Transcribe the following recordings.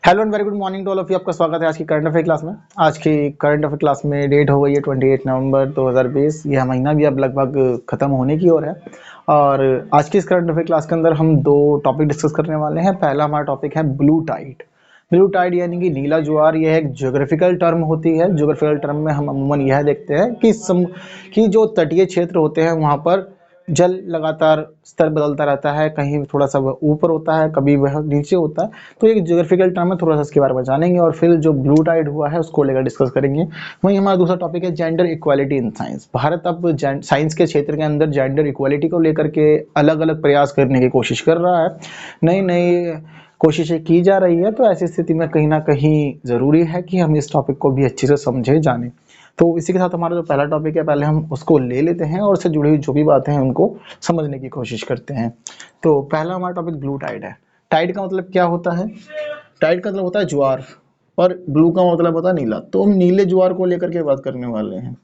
Hello and very good morning to all of you. आपका स्वागत है आज की करंट अफेयर क्लास में। आज की करंट अफेयर क्लास में डेट हो गई है 28 नवंबर 2020। यह महीना भी अब लगभग खत्म होने की ओर है और आज की इस करंट अफेयर क्लास के अंदर हम दो टॉपिक डिस्कस करने वाले हैं। पहला हमारा टॉपिक है ब्लू टाइड। ब्लू टाइड यानी कि नीला ज्वार। यह एक ज्योग्राफिकल टर्म होती है। ज्योग्राफिकल टर्म में हम अमूमन यह देखते हैं कि जो तटीय क्षेत्र होते हैं वहाँ पर जल लगातार स्तर बदलता रहता है। कहीं थोड़ा सा वह ऊपर होता है, कभी वह नीचे होता है। तो एक ज्योग्राफिकल टर्म है, थोड़ा सा इसके बारे में जानेंगे और फिर जो ब्लू टाइड हुआ है उसको लेकर डिस्कस करेंगे। वहीं हमारा दूसरा टॉपिक है gender equality in science. Bharat अब साइंस के क्षेत्र के अंदर जेंडर इक्वालिटी को लेकर के अलग अलग प्रयास करने की कोशिश कर रहा है। नई नई कोशिशें की जा रही है। तो ऐसी स्थिति में कहीं ना कहीं ज़रूरी है कि हम इस टॉपिक को भी अच्छे से समझे जाने। तो इसी के साथ हमारा जो पहला टॉपिक है पहले हम उसको ले लेते हैं और उससे जुड़ी हुई जो भी बातें हैं उनको समझने की कोशिश करते हैं। तो पहला हमारा टॉपिक ब्लू टाइड है। टाइड का मतलब क्या होता है? टाइड का मतलब होता है ज्वार और ब्लू का मतलब होता है नीला। तो हम नीले ज्वार को लेकर के बात करने वाले हैं।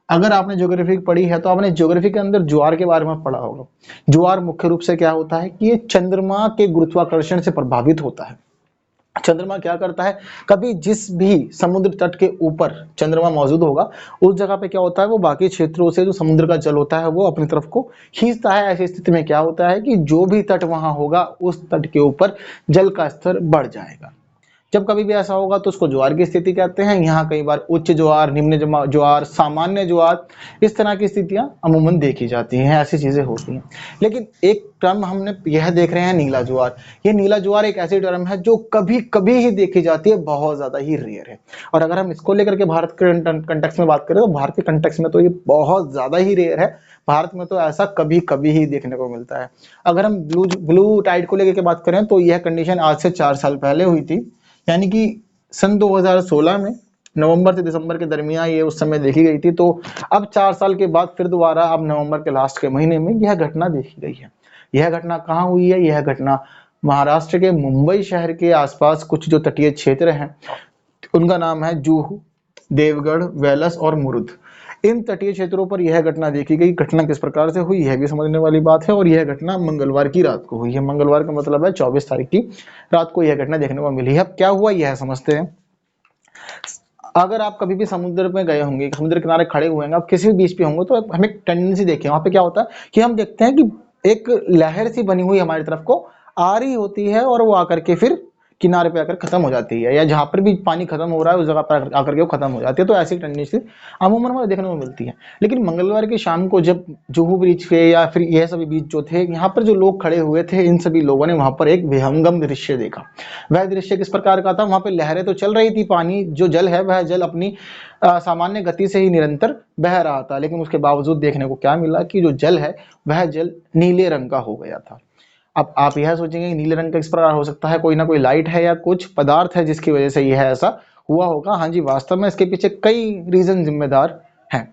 अगर आपने ज्योग्राफी पढ़ी है तो आपने ज्योग्राफी के अंदर ज्वार के बारे में पढ़ा होगा। ज्वार मुख्य रूप से क्या होता है कि ये चंद्रमा के गुरुत्वाकर्षण से प्रभावित होता है। चंद्रमा क्या करता है, कभी जिस भी समुद्र तट के ऊपर चंद्रमा मौजूद होगा उस जगह पे क्या होता है, वो बाकी क्षेत्रों से जो समुद्र का जल होता है वो अपनी तरफ को खींचता है। ऐसी स्थिति में क्या होता है कि जो भी तट वहां होगा उस तट के ऊपर जल का स्तर बढ़ जाएगा। जब कभी भी ऐसा होगा तो उसको ज्वार की स्थिति कहते हैं। यहाँ कई बार उच्च ज्वार, निम्न ज्वार, सामान्य ज्वार, इस तरह की स्थितियां अमूमन देखी जाती हैं। ऐसी चीजें होती हैं। लेकिन एक टर्म हमने यह देख रहे हैं, नीला ज्वार। ये नीला ज्वार एक ऐसी टर्म है जो कभी कभी ही देखी जाती है, बहुत ज्यादा ही रेयर है। और अगर हम इसको लेकर के भारत के कंटेक्स में बात करें तो भारत के कंटेक्स में तो ये बहुत ज्यादा ही रेयर है। भारत में तो ऐसा कभी कभी ही देखने को मिलता है। अगर हम ब्लू टाइड को लेकर के बात करें तो यह कंडीशन आज से 4 साल पहले हुई थी। यानी कि सन 2016 में नवंबर से दिसंबर के दरमियान ये उस समय देखी गई थी। तो अब 4 साल के बाद फिर दोबारा अब नवंबर के लास्ट के महीने में यह घटना देखी गई है। यह घटना कहाँ हुई है? यह घटना महाराष्ट्र के मुंबई शहर के आसपास कुछ जो तटीय क्षेत्र हैं उनका नाम है जुहू, देवगढ़, वेलस और मुरुद। इन तटीय क्षेत्रों पर यह घटना देखी गई। घटना किस प्रकार से हुई यह भी समझने वाली बात है और यह घटना मंगलवार की रात को हुई है। मंगलवार का मतलब है 24 तारीख की रात को यह घटना देखने को मिली है। अब क्या हुआ यह समझते हैं। अगर आप कभी भी समुद्र में गए होंगे, समुद्र किनारे खड़े हुए हैं, आप किसी भी बीच पे होंगे तो हमें टेंडेंसी देखिए वहां पे क्या होता है कि हम देखते हैं कि एक लहर सी बनी हुई हमारी तरफ को आ रही होती है और वो आकर के फिर किनारे पे आकर खत्म हो जाती है, या जहां पर भी पानी खत्म हो रहा है उस जगह पर आकर के वो खत्म हो जाती है। तो ऐसी टेंडेंसी अमूमन हमें देखने को मिलती है। लेकिन मंगलवार की शाम को जब जुहू ब्रिज पे या फिर यह सभी बीच जो थे, यहाँ पर जो लोग खड़े हुए थे, इन सभी लोगों ने वहां पर एक विहंगम दृश्य देखा। वह दृश्य किस प्रकार का था? वहां पर लहरें तो चल रही थी, पानी जो जल है वह जल अपनी सामान्य गति से ही निरंतर बह रहा था। लेकिन उसके बावजूद देखने को क्या मिला कि जो जल है वह जल नीले रंग का हो गया था। अब आप यह सोचेंगे कि नीले रंग का किस प्रकार हो सकता है? कोई ना कोई लाइट है या कुछ पदार्थ है जिसकी वजह से यह ऐसा हुआ होगा। हाँ जी, वास्तव में इसके पीछे कई रीजन जिम्मेदार हैं।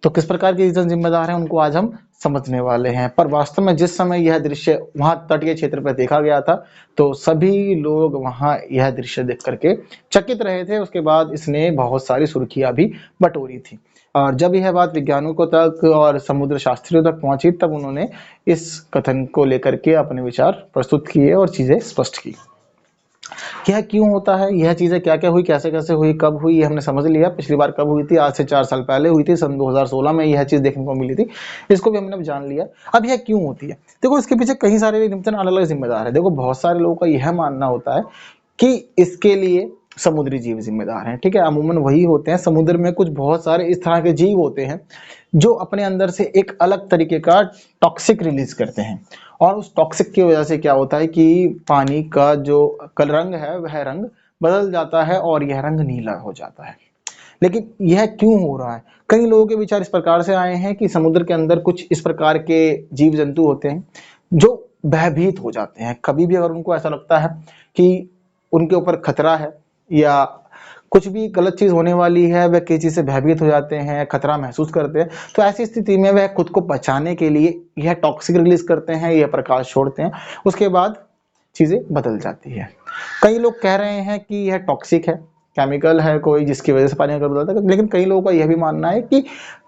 तो किस प्रकार के रीजन जिम्मेदार हैं उनको आज हम समझने वाले हैं। पर वास्तव में जिस समय यह दृश्य वहां तटीय क्षेत्र पर देखा गया था तो सभी लोग वहां यह दृश्य देख करके चकित रहे थे। उसके बाद इसने बहुत सारी सुर्खियां भी बटोरी थी। और जब यह बात वैज्ञानिकों तक और समुद्र शास्त्रियों तक पहुंची तब उन्होंने इस कथन को लेकर के अपने विचार प्रस्तुत किए और चीजें स्पष्ट की। यह क्यों होता है, यह चीजें क्या क्या हुई, कैसे कैसे हुई, कब हुई, ये हमने समझ लिया। पिछली बार कब हुई थी? आज से 4 साल पहले हुई थी, सन 2016 में यह चीज देखने को मिली थी। इसको भी हमने अब जान लिया। अब यह क्यों होती है? देखो इसके पीछे कई सारे अलग अलग जिम्मेदार है। देखो बहुत सारे लोगों का यह मानना होता है कि इसके लिए समुद्री जीव जिम्मेदार हैं। ठीक है, अमूमन वही होते हैं। समुद्र में कुछ बहुत सारे इस तरह के जीव होते हैं जो अपने अंदर से एक अलग तरीके का टॉक्सिक रिलीज करते हैं और उस टॉक्सिक की वजह से क्या होता है कि पानी का जो कल रंग है वह रंग बदल जाता है और यह रंग नीला हो जाता है। लेकिन यह क्यों हो रहा है? कई लोगों के विचार इस प्रकार से आए हैं कि समुद्र के अंदर कुछ इस प्रकार के जीव जंतु होते हैं जो भयभीत हो जाते हैं। कभी भी अगर उनको ऐसा लगता है कि उनके ऊपर खतरा है या कुछ भी गलत चीज होने वाली है, वह किसी चीज से भयभीत हो जाते हैं, खतरा महसूस करते हैं, तो ऐसी स्थिति में वह खुद को बचाने के लिए यह टॉक्सिक रिलीज करते हैं, यह प्रकाश छोड़ते हैं। उसके बाद चीजें बदल जाती है। कई लोग कह रहे हैं कि यह टॉक्सिक है, केमिकल है कोई जिसकी वजह से पानी का कलर बदलता है। लेकिन कई लोगों का यह भी मानना है कि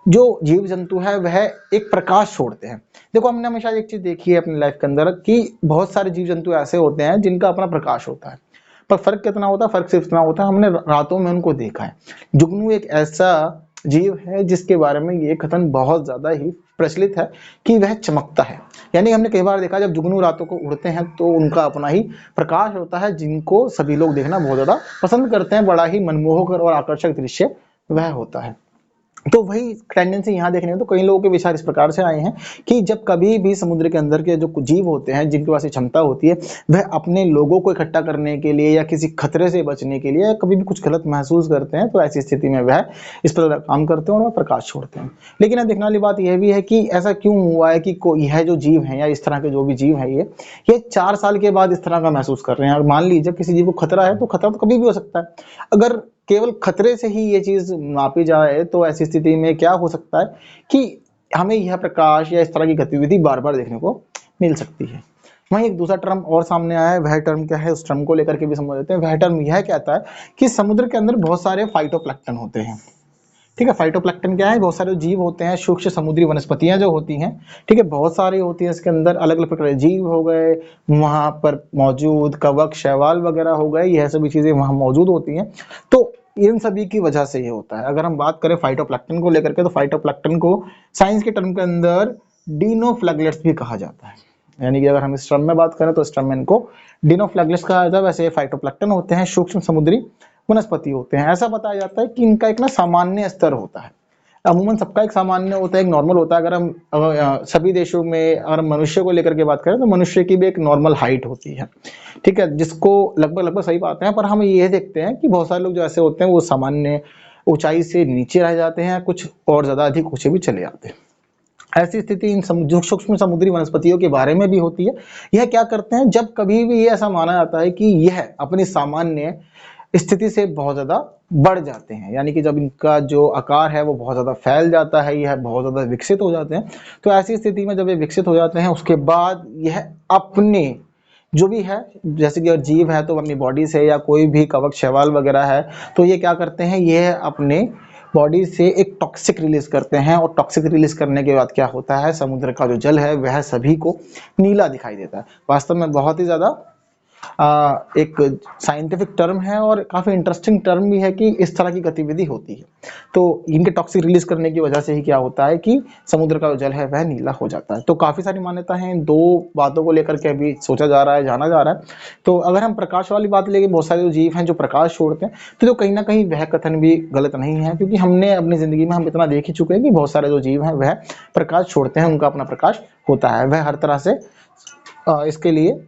जो जीव जंतु है वह एक प्रकाश छोड़ते हैं। देखो हमने हमेशा एक चीज देखी है अपनी लाइफ के अंदर कि बहुत सारे जीव जंतु ऐसे होते हैं जिनका अपना प्रकाश होता है। पर फर्क कितना होता है, फर्क सिर्फ इतना होता है हमने रातों में उनको देखा है। जुगनू एक ऐसा जीव है जिसके बारे में ये कथन बहुत ज्यादा ही प्रचलित है कि वह चमकता है। यानी हमने कई बार देखा जब जुगनू रातों को उड़ते हैं तो उनका अपना ही प्रकाश होता है, जिनको सभी लोग देखना बहुत ज्यादा पसंद करते हैं। बड़ा ही मनमोहक और आकर्षक दृश्य वह होता है। तो वही टेंडेंसी यहाँ देखने में तो कई लोगों के विचार इस प्रकार से आए हैं कि जब कभी भी समुद्र के अंदर के जो जीव होते हैं जिनके पास ये क्षमता होती है, वह अपने लोगों को इकट्ठा करने के लिए या किसी खतरे से बचने के लिए कभी भी कुछ गलत महसूस करते हैं तो ऐसी स्थिति में वह इस पर काम करते हैं और वह प्रकाश छोड़ते हैं। लेकिन अब देखने वाली बात यह भी है कि ऐसा क्यों हुआ है कि यह जो जीव है या इस तरह के जो भी जीव है ये 4 साल के बाद इस तरह का महसूस कर रहे हैं। और मान लीजिए किसी जीव को खतरा है तो खतरा तो कभी भी हो सकता है। अगर केवल खतरे से ही ये चीज मापी जाए तो ऐसी स्थिति में क्या हो सकता है कि हमें यह प्रकाश या इस तरह की गतिविधि बार बार देखने को मिल सकती है। वहीं एक दूसरा टर्म और सामने आया है, वह टर्म क्या है, उस टर्म को लेकर के भी समझ लेते हैं। वह टर्म यह कहता है कि समुद्र के अंदर बहुत सारे फाइटोप्लैंक्टन होते हैं। ठीक है, फाइटोप्लैंक्टन क्या है, बहुत सारे जीव होते हैं, सूक्ष्म समुद्री वनस्पतियां जो होती हैं, ठीक है, बहुत सारी होती हैं। इसके अंदर अलग अलग प्रकार के जीव हो गए, वहां पर मौजूद कवक शैवाल वगैरह हो गए, यह सभी चीजें वहां मौजूद होती हैं। तो इन सभी की वजह से ये होता है। अगर हम बात करें फाइटोप्लैंक्टन को लेकर के तो फाइटोप्लैंक्टन को साइंस के टर्म के अंदर डिनोफ्लैगलेट्स भी कहा जाता है। यानी कि अगर हम इस टर्म में बात करें तो इस टर्म में इनको डिनोफ्लैगलेट्स कहा जाता है। वैसे फाइटोप्लैंक्टन होते हैं, सूक्ष्म समुद्री वनस्पति होते हैं। ऐसा बताया जाता है कि इनका एक ना सामान्य स्तर होता है। अमूमन सबका एक सामान्य होता है, एक नॉर्मल होता है। अगर हम सभी देशों में अगर मनुष्य को लेकर के बात करें तो मनुष्य की भी एक नॉर्मल हाइट होती है, ठीक है, जिसको लगभग सही बात है। पर हम ये देखते हैं कि बहुत सारे लोग जो ऐसे होते हैं वो सामान्य ऊंचाई से नीचे रह जाते हैं, कुछ और ज्यादा अधिक ऊंचे भी चले जाते हैं। ऐसी स्थिति इन सूक्ष्म समुद्री वनस्पतियों के बारे में भी होती है। यह क्या करते हैं, जब कभी भी ये ऐसा माना जाता है कि यह अपनी सामान्य स्थिति से बहुत ज्यादा बढ़ जाते हैं, यानी कि जब इनका जो आकार है वो बहुत ज्यादा फैल जाता है, यह बहुत ज्यादा विकसित हो जाते हैं, तो ऐसी स्थिति में जब ये विकसित हो जाते हैं उसके बाद यह अपने जो भी है, जैसे कि अगर जीव है तो अपनी बॉडी से, या कोई भी कवक शैवाल वगैरह है तो ये क्या करते हैं, यह अपने बॉडी से एक टॉक्सिक रिलीज करते हैं। और टॉक्सिक रिलीज करने के बाद क्या होता है, समुद्र का जो जल है वह सभी को नीला दिखाई देता है। वास्तव में बहुत ही ज्यादा एक साइंटिफिक टर्म है और काफी इंटरेस्टिंग टर्म भी है कि इस तरह की गतिविधि होती है। तो इनके टॉक्सिक रिलीज करने की वजह से ही क्या होता है कि समुद्र का जो जल है वह नीला हो जाता है। तो काफी सारी मान्यता है, इन दो बातों को लेकर के अभी सोचा जा रहा है, जाना जा रहा है। तो अगर हम प्रकाश वाली बात लेके, बहुत सारे जो जीव हैं जो प्रकाश छोड़ते हैं, तो जो कहीं ना कहीं वह कथन भी गलत नहीं है, क्योंकि हमने अपनी जिंदगी में हम इतना देख ही चुके हैं कि बहुत सारे जो जीव हैं वह प्रकाश छोड़ते हैं, उनका अपना प्रकाश होता है, वह हर तरह से इसके लिए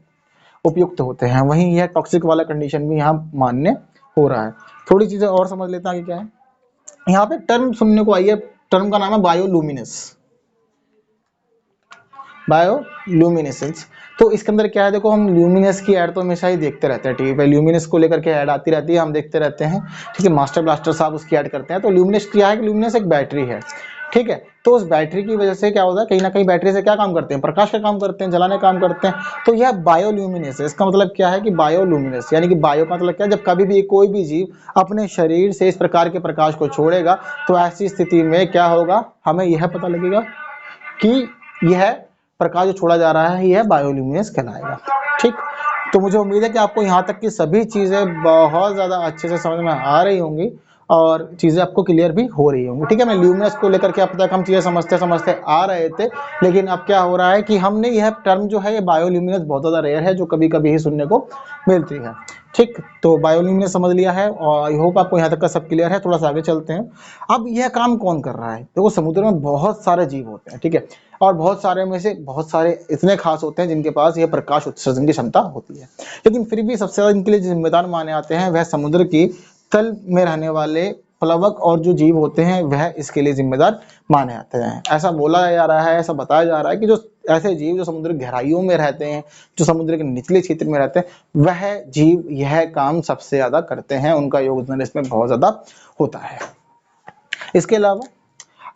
उपयुक्त होते हैं। वहीं यह टॉक्सिक वाला कंडीशन भी यहाँ मान्य हो रहा है। थोड़ी चीजें और समझ लेते हैं कि क्या है। यहाँ पे टर्म सुनने को आई है, टर्म का नाम है बायोलुमिनेंस, बायोलुमिनेसेंस। तो इसके अंदर क्या है, देखो हम ल्यूमिनेस की ऐड तो हमेशा ही देखते रहते हैं टीवी पे, ल्यूमिनेस को लेकर के ऐड आती रहती है, हम देखते रहते हैं, ठीक है, मास्टर ब्लास्टर साहब उसकी ऐड करते हैं। तो ल्यूमिनेस क्या है, ल्यूमिनेस एक बैटरी है, ठीक है। तो उस बैटरी की वजह से क्या होता है, कहीं ना कहीं बैटरी से क्या काम करते हैं, प्रकाश का काम करते हैं, जलाने का काम करते हैं। तो यह बायोल्यूमिनेस है। इसका मतलब क्या है कि बायोल्यूमिनेस, यानी कि बायो का मतलब क्या है, जब कभी भी कोई भी जीव अपने शरीर से इस प्रकार के प्रकाश को छोड़ेगा तो ऐसी स्थिति में क्या होगा, हमें यह पता लगेगा कि यह प्रकाश जो छोड़ा जा रहा है यह बायोल्यूमिनेस कहलाएगा। ठीक, तो मुझे उम्मीद है कि आपको यहाँ तक की सभी चीजें बहुत ज्यादा अच्छे से समझ में आ रही होंगी और चीजें आपको क्लियर भी हो रही होंगी। ठीक है, मैं ल्यूमिनस को लेकर के अब तक हम चीजें समझते समझते आ रहे थे, लेकिन अब क्या हो रहा है कि हमने यह टर्म जो है, ये बायोल्यूमिनस बहुत ज्यादा रेयर है, जो कभी कभी ही सुनने को मिलती है। ठीक, तो बायोल्यूमिनस समझ लिया है और आई होप आपको यहाँ तक का सब क्लियर है। थोड़ा सा आगे चलते हैं। अब यह काम कौन कर रहा है, देखो समुद्र में बहुत सारे जीव होते हैं, ठीक है, और बहुत सारे में से बहुत सारे इतने खास होते हैं जिनके पास यह प्रकाश उत्सर्जन की क्षमता होती है, लेकिन फिर भी सबसे ज्यादा इनके लिए जिम्मेदार माने आते हैं वह समुद्र की तल में रहने वाले प्लवक और जो जीव होते हैं वह इसके लिए जिम्मेदार माने जाते हैं। ऐसा बोला जा रहा है, ऐसा बताया जा रहा है कि जो ऐसे जीव जो समुद्र गहराइयों में रहते हैं, जो समुद्र के निचले क्षेत्र में रहते हैं, वह जीव यह काम सबसे ज्यादा करते हैं, उनका योगदान इसमें बहुत ज्यादा होता है। इसके अलावा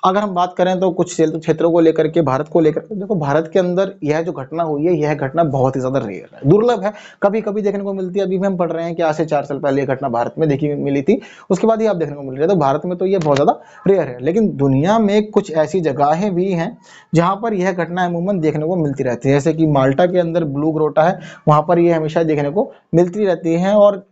अगर हम बात करें तो कुछ क्षेत्रों को लेकर के, भारत को लेकर के, देखो भारत के अंदर यह जो घटना हुई है, यह घटना बहुत ही ज्यादा रेयर है, दुर्लभ है, कभी कभी देखने को मिलती है। अभी भी हम पढ़ रहे हैं कि आज से 4 साल पहले यह घटना भारत में देखी मिली थी, उसके बाद ही आप देखने को मिल रही है। तो भारत में तो यह बहुत ज्यादा रेयर है, लेकिन दुनिया में कुछ ऐसी जगहें भी हैं जहां पर यह घटना अमूमन देखने को मिलती रहती है। जैसे कि माल्टा के अंदर ब्लू ग्रोटा है, वहां पर यह हमेशा देखने को मिलती रहती है। और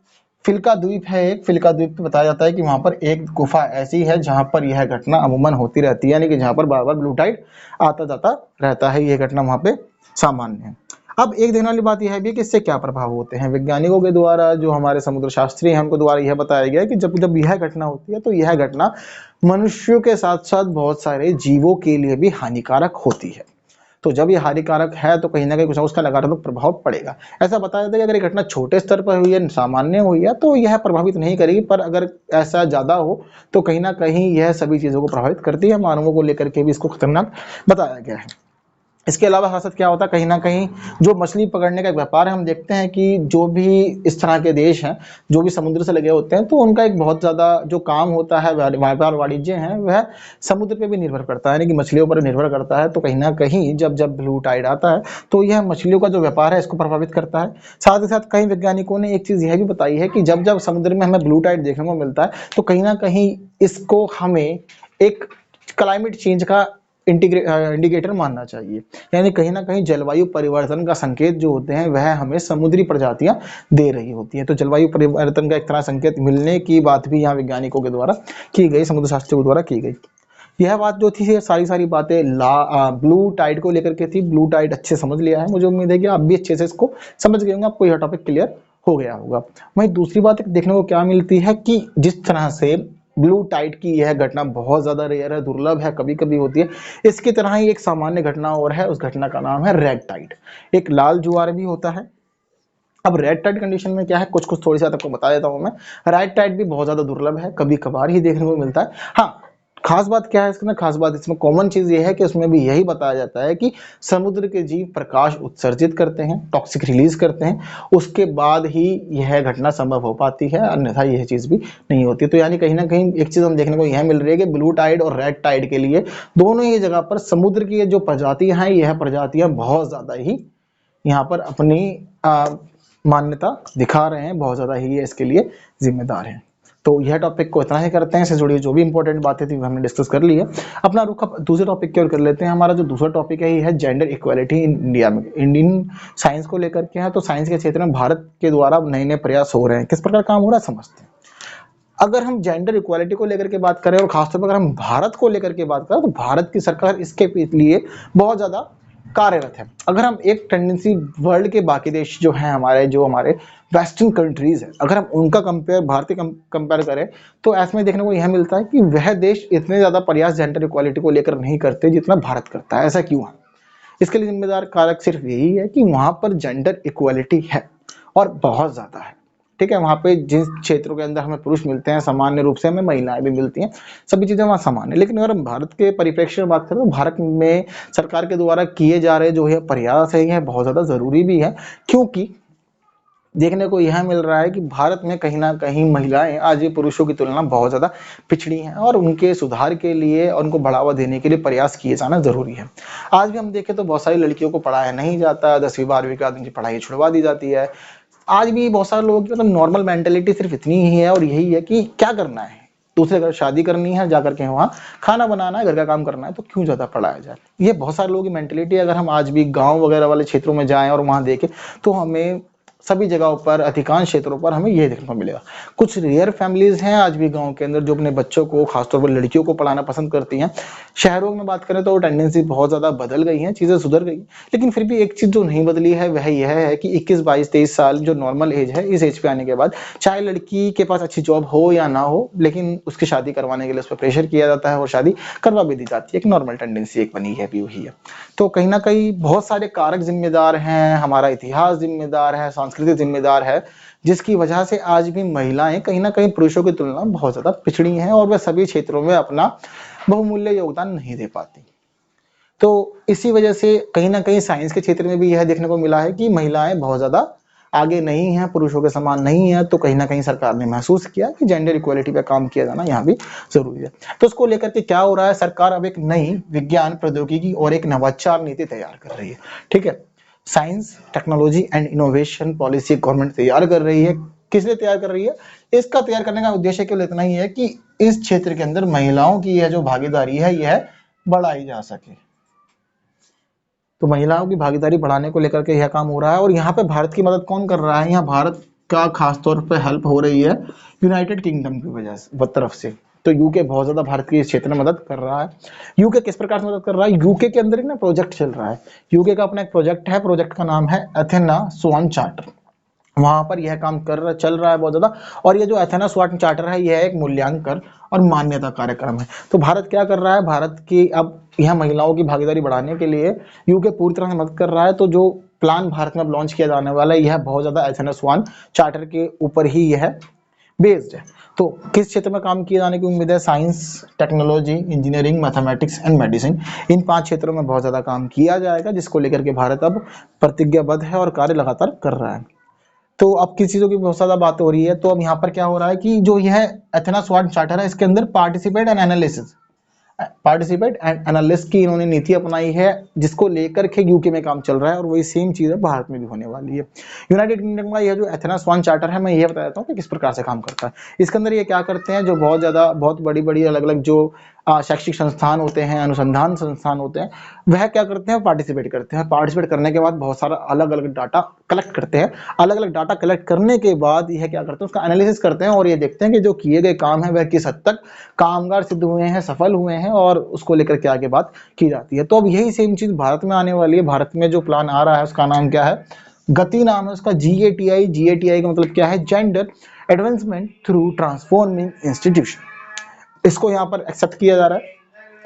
फिल्का द्वीप है एक, फिल्का द्वीप पे बताया जाता है कि वहां पर एक गुफा ऐसी है जहां पर यह घटना अमूमन होती रहती है, यानी कि जहां पर बार बार ब्लू टाइड आता जाता रहता है, यह घटना वहां पे सामान्य है। अब एक देखने वाली बात यह है भी कि इससे क्या प्रभाव होते हैं। वैज्ञानिकों के द्वारा, जो हमारे समुद्र शास्त्री हैं, उनको द्वारा यह बताया गया है कि जब जब यह घटना होती है तो यह घटना मनुष्यों के साथ साथ बहुत सारे जीवों के लिए भी हानिकारक होती है। तो जब ये हानिकारक है तो कहीं ना कहीं कुछ ना उसका नकारात्मक प्रभाव पड़ेगा। ऐसा बताया जाता है कि अगर ये घटना छोटे स्तर पर हुई है, सामान्य हुई है, तो यह प्रभावित नहीं करेगी, पर अगर ऐसा ज्यादा हो तो कहीं ना कहीं यह सभी चीजों को प्रभावित करती है। मानवों को लेकर के भी इसको खतरनाक बताया गया है। इसके अलावा साथ साथ क्या होता है, कहीं ना कहीं जो मछली पकड़ने का एक व्यापार है, हम देखते हैं कि जो भी इस तरह के देश हैं, जो भी समुद्र से लगे होते हैं, तो उनका एक बहुत ज्यादा जो काम होता है, व्यापार वाणिज्य है, वह समुद्र पे भी निर्भर करता है, यानी कि मछलियों पर निर्भर करता है। तो कहीं ना कहीं जब जब ब्लू टाइड आता है तो यह मछलियों का जो व्यापार है इसको प्रभावित करता है। साथ ही साथ कई वैज्ञानिकों ने एक चीज यह भी बताई है कि जब जब समुद्र में हमें ब्लू टाइड देखने को मिलता है तो कहीं ना कहीं इसको हमें एक क्लाइमेट चेंज का इंडिकेटर मानना चाहिए, यानी कहीं ना कहीं जलवायु परिवर्तन का संकेत जो होते हैं वह हमें समुद्री प्रजातियां दे रही होती हैं। तो जलवायु परिवर्तन का एक तरह संकेत मिलने की बात भी यहाँ वैज्ञानिकों के द्वारा की गई, समुद्र शास्त्रियों के द्वारा की गई। यह बात जो थी, ये सारी सारी बातें ब्लू टाइड को लेकर के थी। ब्लू टाइड अच्छे समझ लिया है, मुझे उम्मीद है कि आप भी अच्छे से इसको समझ गए होंगे, आपको यह टॉपिक क्लियर हो गया होगा। वहीं दूसरी बात देखने को क्या मिलती है कि जिस तरह से ब्लू टाइड की यह घटना बहुत ज्यादा रेयर है, दुर्लभ है, कभी कभी होती है, इसकी तरह ही एक सामान्य घटना और है, उस घटना का नाम है रेड टाइड। एक लाल जुआर भी होता है। अब रेड टाइड कंडीशन में क्या है, कुछ कुछ थोड़ी सी आपको बता देता हूं मैं। रेड टाइड भी बहुत ज्यादा दुर्लभ है, कभी कभार ही देखने को मिलता है। हाँ, खास बात क्या है इसमें, खास बात इसमें कॉमन चीज ये है कि उसमें भी यही बताया जाता है कि समुद्र के जीव प्रकाश उत्सर्जित करते हैं, टॉक्सिक रिलीज करते हैं, उसके बाद ही यह घटना संभव हो पाती है, अन्यथा यह चीज भी नहीं होती। तो यानी कहीं ना कहीं एक चीज हम देखने को यह मिल रही है कि ब्लू टाइड और रेड टाइड के लिए दोनों ही जगह पर समुद्र की जो प्रजातियां हैं, यह प्रजातियां बहुत ज्यादा ही यहाँ पर अपनी मान्यता दिखा रहे हैं, बहुत ज्यादा ही ये इसके लिए जिम्मेदार हैं। तो यह टॉपिक को इतना ही करते हैं, इससे जुड़ी जो भी इंपॉर्टेंट बातें थी हमने डिस्कस कर ली है। अपना रुख दूसरे टॉपिक की ओर कर लेते हैं। हमारा जो दूसरा टॉपिक है ये है जेंडर इक्वालिटी इन इंडिया में। इंडियन साइंस को लेकर के है, तो साइंस के क्षेत्र में भारत के द्वारा नए नए प्रयास हो रहे हैं। किस प्रकार काम हो रहा है समझते हैं। अगर हम जेंडर इक्वालिटी को लेकर के बात करें और खासतौर पर अगर हम भारत को लेकर के बात करें, तो भारत की सरकार इसके लिए बहुत ज्यादा कार्यरत है। अगर हम एक टेंडेंसी वर्ल्ड के बाकी देश जो हैं, हमारे वेस्टर्न कंट्रीज है, अगर हम उनका कंपेयर भारतीय कंपेयर करें, तो ऐसे में देखने को यह मिलता है कि वह देश इतने ज्यादा प्रयास जेंडर इक्वालिटी को लेकर नहीं करते जितना भारत करता है। ऐसा क्यों है? इसके लिए जिम्मेदार कारक सिर्फ यही है कि वहां पर जेंडर इक्वालिटी है और बहुत ज्यादा है। ठीक है, वहां पे जिन क्षेत्रों के अंदर हमें पुरुष मिलते हैं, सामान्य रूप से हमें महिलाएं भी मिलती हैं, सभी चीजें वहां समान है। लेकिन अगर हम भारत के परिप्रेक्ष्य में बात करें तो भारत में सरकार के द्वारा किए जा रहे जो है प्रयास है, यह बहुत ज्यादा जरूरी भी है, क्योंकि देखने को यह मिल रहा है कि भारत में कहीं ना कहीं महिलाएं आज भी पुरुषों की तुलना बहुत ज्यादा पिछड़ी हैं, और उनके सुधार के लिए और उनको बढ़ावा देने के लिए प्रयास किए जाना जरूरी है। आज भी हम देखें तो बहुत सारी लड़कियों को पढ़ाया नहीं जाता, 10वीं 12वीं के बाद उनकी पढ़ाई छुड़वा दी जाती है। आज भी बहुत सारे लोगों की मतलब नॉर्मल मेंटेलिटी सिर्फ इतनी ही है, और यही है कि क्या करना है, दूसरे घर शादी करनी है, जाकर के वहाँ खाना बनाना है, घर का काम करना है, तो क्यों ज्यादा पढ़ाया जाए। ये बहुत सारे लोगों की मेंटेलिटी है। अगर हम आज भी गांव वगैरह वाले क्षेत्रों में जाएं और वहां देखें तो हमें सभी जगहों पर, अधिकांश क्षेत्रों पर हमें यह देखने को मिलेगा। कुछ रेयर फैमिलीज हैं आज भी गांव के अंदर जो अपने बच्चों को, खासतौर पर लड़कियों को पढ़ाना पसंद करती हैं। शहरों में बात करें तो टेंडेंसी बहुत ज्यादा बदल गई है, चीजें सुधर गई, लेकिन फिर भी एक चीज जो नहीं बदली है वह यह है कि 21, 22, 23 साल जो नॉर्मल एज है, इस एज पे आने के बाद चाहे लड़की के पास अच्छी जॉब हो या ना हो, लेकिन उसकी शादी करवाने के लिए उस पर प्रेशर किया जाता है और शादी करवा भी दी जाती है। एक नॉर्मल टेंडेंसी एक बनी है, भी वही है। तो कहीं ना कहीं बहुत सारे कारक जिम्मेदार हैं, हमारा इतिहास जिम्मेदार है, संस्कृति जिम्मेदार है, जिसकी वजह से आज भी महिलाएं कहीं ना कहीं पुरुषों की तुलना में बहुत ज्यादा पिछड़ी हैं और वह सभी क्षेत्रों में अपना बहुमूल्य योगदान नहीं दे पाती। तो इसी वजह से कहीं ना कहीं साइंस के क्षेत्र में भी यह देखने को मिला है कि महिलाएं बहुत ज्यादा आगे नहीं है, पुरुषों के समान नहीं है। तो कहीं ना कहीं सरकार ने महसूस किया कि जेंडर इक्वालिटी पे काम किया जाना यहाँ भी जरूरी है। तो उसको लेकर के क्या हो रहा है, सरकार अब एक नई विज्ञान प्रौद्योगिकी और एक नवाचार नीति तैयार कर रही है। ठीक है, science technology and innovation policy government तैयार कर रही है। किस लिए तैयार कर रही है? इसका तैयार करने का उद्देश्य केवल इतना ही है कि इस क्षेत्र के अंदर महिलाओं की यह जो भागीदारी है यह बढ़ाई जा सके। तो महिलाओं की भागीदारी बढ़ाने को लेकर के यह काम हो रहा है, और यहाँ पे भारत की मदद कौन कर रहा है? यहाँ भारत का खास तौर पे हेल्प हो रही है यूनाइटेड किंगडम की वजह से तरफ से। तो यूके बहुत ज्यादा भारत की इस क्षेत्र में मदद कर रहा है। यूके किस प्रकार से मदद कर रहा है? यूके के अंदर एक ना प्रोजेक्ट चल रहा है। यूके का अपना एक प्रोजेक्ट है, प्रोजेक्ट का नाम है एथेना स्वान चार्टर। वहां पर यह काम चल रहा है बहुत ज्यादा। और ये जो एथेना स्वान चार्टर है, यह एक मूल्यांकन और मान्यता कार्यक्रम है। तो भारत क्या कर रहा है? भारत की अब यह महिलाओं की भागीदारी बढ़ाने के लिए यूके पूरी तरह से मदद कर रहा है। तो जो प्लान भारत में अब लॉन्च किया जाने वाला है, यह बहुत ज्यादा एथेना स्वान चार्टर के ऊपर ही यह बेस्ड है। तो किस क्षेत्र में काम किए जाने की उम्मीद है? Science, technology, engineering, mathematics and medicine, इन 5 क्षेत्रों में बहुत ज्यादा काम किया जाएगा, जिसको लेकर के भारत अब प्रतिज्ञाबद्ध है और कार्य लगातार कर रहा है। तो अब किस चीजों की बहुत ज्यादा बात हो रही है, तो अब यहाँ पर क्या हो रहा है कि जो यह एथेना स्वान चार्टर है, इसके अंदर पार्टिसिपेट एंड एनालिस्ट की इन्होंने नीति अपनाई है, जिसको लेकर के यूके में काम चल रहा है। और वही सेम चीज है भारत में भी होने वाली है। यूनाइटेड किंगडम का यह जो एथेना स्वान चार्टर है, मैं ये बता देता हूँ कि किस प्रकार से काम करता है। इसके अंदर ये क्या करते हैं, जो बहुत बड़ी बड़ी अलग अलग जो शैक्षिक संस्थान होते हैं, अनुसंधान संस्थान होते हैं, वह क्या करते हैं? पार्टिसिपेट करते हैं। पार्टिसिपेट करने के बाद बहुत सारा अलग अलग डाटा कलेक्ट करते हैं। अलग अलग डाटा कलेक्ट करने के बाद यह क्या करते हैं? उसका एनालिसिस करते हैं और ये देखते हैं कि जो किए गए काम है वह किस हद तक कामगार सिद्ध हुए हैं, सफल हुए हैं, और उसको लेकर के आगे बात की जाती है। तो अब यही सेम चीज भारत में आने वाली है। भारत में जो प्लान आ रहा है उसका नाम क्या है? गति नाम है उसका, GATI। GATI का मतलब क्या है? Gender advancement through transforming institution. इसको यहाँ पर एक्सेप्ट किया जा रहा है।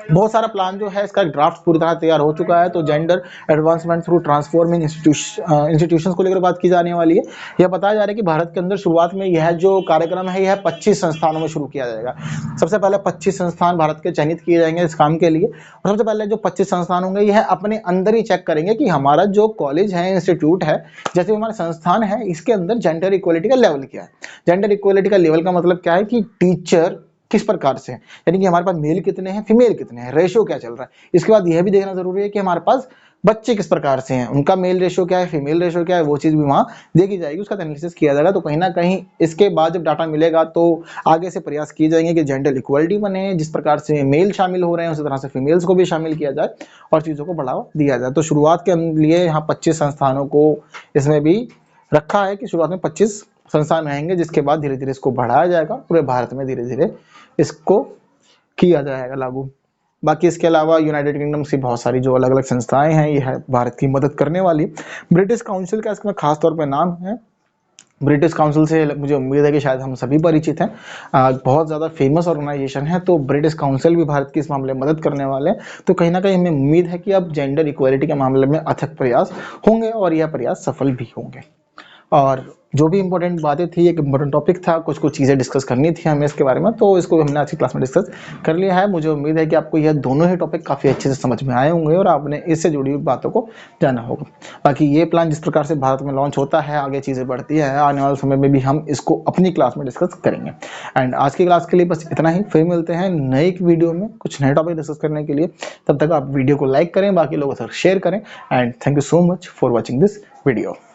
बहुत सारा प्लान जो है, इसका ड्राफ्ट पूरी तरह तैयार हो चुका है। तो gender advancement through transforming institutions को लेकर बात की जाने वाली है। यह बताया जा रहा है कि भारत के अंदर शुरुआत में यह जो कार्यक्रम है, यह 25 संस्थानों में शुरू किया जाएगा। सबसे पहले 25 संस्थान भारत के चयनित किए जाएंगे इस काम के लिए। और सबसे पहले जो 25 संस्थान होंगे, यह अपने अंदर ही चेक करेंगे कि हमारा जो कॉलेज है, इंस्टीट्यूट है, जैसे हमारा संस्थान है, इसके अंदर जेंडर इक्वलिटी का लेवल क्या है। जेंडर इक्वलिटी का लेवल का मतलब क्या है कि टीचर किस प्रकार से है, यानी कि हमारे पास मेल कितने हैं, फीमेल कितने हैं, रेशियो क्या चल रहा है। इसके बाद यह भी देखना जरूरी है कि हमारे पास बच्चे किस प्रकार से हैं, उनका मेल रेशियो क्या है, फीमेल रेशियो क्या है, वो चीज भी वहां देखी जाएगी, उसका एनालिसिस किया जाएगा। तो कहीं ना कहीं इसके बाद जब डाटा मिलेगा तो आगे से प्रयास किए जाएंगे कि जेंडर इक्वलिटी बने, जिस प्रकार से मेल शामिल हो रहे हैं उसी तरह से फीमेल्स को भी शामिल किया जाए और चीजों को बढ़ावा दिया जाए। तो शुरुआत के लिए यहाँ 25 संस्थानों को इसमें भी रखा है कि शुरुआत में 25 संस्थान रहेंगे, जिसके बाद धीरे धीरे इसको बढ़ाया जाएगा। पूरे भारत में धीरे धीरे इसको किया जाएगा लागू। बाकी इसके अलावा यूनाइटेड किंगडम से बहुत सारी जो अलग अलग संस्थाएं हैं, यह भारत की मदद करने वाली। ब्रिटिश काउंसिल का इसमें खास तौर पर नाम है। ब्रिटिश काउंसिल से मुझे उम्मीद है कि शायद हम सभी परिचित हैं। बहुत ज़्यादा फेमस ऑर्गेनाइजेशन है। तो ब्रिटिश काउंसिल भी भारत की इस मामले में मदद करने वाले हैं। तो कहीं ना कहीं हमें उम्मीद है कि अब जेंडर इक्वलिटी के मामले में अथक प्रयास होंगे और यह प्रयास सफल भी होंगे। और जो भी इंपॉर्टेंट बातें थी, एक इंपॉर्टेंट टॉपिक था, कुछ चीज़ें डिस्कस करनी थी हमें इसके बारे में, तो इसको हमने आज की क्लास में डिस्कस कर लिया है। मुझे उम्मीद है कि आपको यह दोनों ही टॉपिक काफ़ी अच्छे से समझ में आए होंगे और आपने इससे जुड़ी हुई बातों को जाना होगा। बाकी ये प्लान जिस प्रकार से भारत में लॉन्च होता है, आगे चीज़ें बढ़ती है, आने वाले समय में भी हम इसको अपनी क्लास में डिस्कस करेंगे। एंड आज की क्लास के लिए बस इतना ही। फिर मिलते हैं नए एक वीडियो में कुछ नए टॉपिक डिस्कस करने के लिए। तब तक आप वीडियो को लाइक करें, बाकी लोगों के साथ शेयर करें। And thank you so much for watching this video.